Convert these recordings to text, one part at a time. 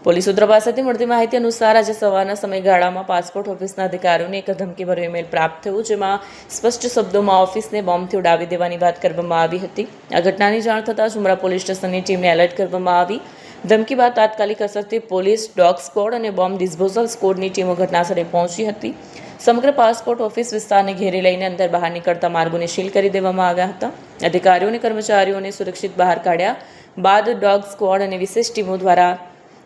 Police સૂત્રો પાસેથી મળતી માહિતી અનુસાર આજે સવારના સમયગાળામાં પાસપોર્ટ ઓફિસના અધિકારીઓને એક ધમકીભર્યો ઈમેલ પ્રાપ્ત થયો, જેમાં સ્પષ્ટ શબ્દોમાં ઓફિસને બોમ્બથી ઉડાવી દેવાની વાત કરવામાં આવી હતી। આ ઘટનાની જાણ થતાં જ ઉમરા પોલીસ સ્ટેશનની ટીમને એલર્ટ કરવામાં આવી। ધમકી બાદ તાત્કાલિક અસરથી પોલીસ, ડોગ સ્ક્વોડ અને બોમ્બ ડિસ્પોઝલ સ્ક્વોડની ટીમો ઘટનાસ્થળે પહોંચી હતી। સમગ્ર પાસપોર્ટ ઓફિસ વિસ્તારને ઘેરી લઈને અંદર બહાર નીકળતા માર્ગોને સીલ કરી દેવામાં આવ્યા હતા। અધિકારીઓ અને કર્મચારીઓને સુરક્ષિત બહાર કાઢ્યા બાદ ડોગ સ્ક્વોડ અને વિશેષ ટીમો દ્વારા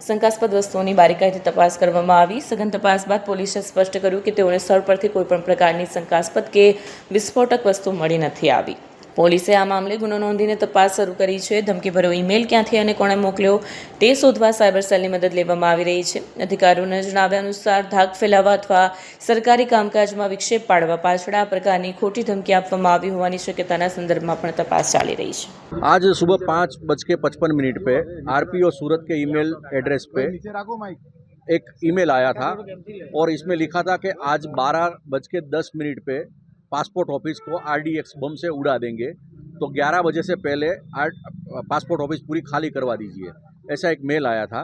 શંકાસ્પદ વસ્તુઓની બારીકાઈથી તપાસ કરવામાં આવી। સઘન તપાસ બાદ પોલીસે સ્પષ્ટ કર્યું કે તેઓને સ્થળ પરથી કોઈપણ પ્રકારની શંકાસ્પદ કે વિસ્ફોટક વસ્તુ મળી નથી આવી। પોલીસે આ મામલે ગુનો નોંધીને તપાસ શરૂ કરી છે। ધમકીભર્યો ઈમેલ ક્યાંથી અને કોણે મોકલ્યો તે શોધવા સાયબર સેલની મદદ લેવામાં આવી રહી છે। અધિકારીઓના જણાવ્યા અનુસાર ધાક ફેલાવવા અથવા સરકારી કામકાજમાં વિક્ષેપ પાડવા પાછળ આ પ્રકારની ખોટી ધમકી આપવામાં આવી હોવાની શક્યતાના સંદર્ભમાં પણ તપાસ ચાલી રહી છે। आज सुबह 5:55 पे आरपीओ सूरत के ईमेल एड्रेस पे एक ईमेल आया था और इसमें लिखा था कि आज 12:10 पे पासपोर्ट ऑफिस को आरडीएक्स बम से उड़ा देंगे, तो 11 बजे से पहले पासपोर्ट ऑफिस पूरी खाली करवा दीजिए, ऐसा एक मेल आया था।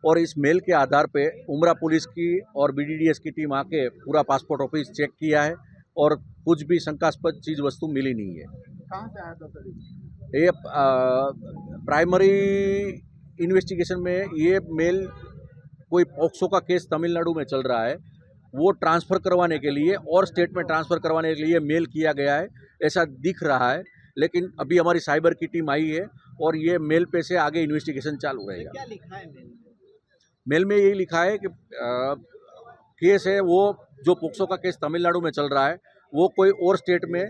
और इस मेल के आधार पे उमरा पुलिस की और बीडीडीएस की टीम आके पूरा पासपोर्ट ऑफिस चेक किया है और कुछ भी शंकास्पद चीज़ वस्तु मिली नहीं है। कहाँ से आया था सर? ये प्राइमरी इन्वेस्टिगेशन में ये मेल कोई पॉक्सो का केस तमिलनाडु में चल रहा है, वो ट्रांसफ़र करवाने के लिए और स्टेट में ट्रांसफ़र करवाने के लिए मेल किया गया है, ऐसा दिख रहा है। लेकिन अभी हमारी साइबर की टीम आई है और ये मेल पे से आगे इन्वेस्टिगेशन चालू रहेगा। क्या लिखा है मेल में? मेल में यही लिखा है कि केस है वो जो पॉक्सो का केस तमिलनाडु में चल रहा है वो कोई और स्टेट में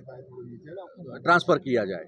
ट्रांसफ़र किया जाए।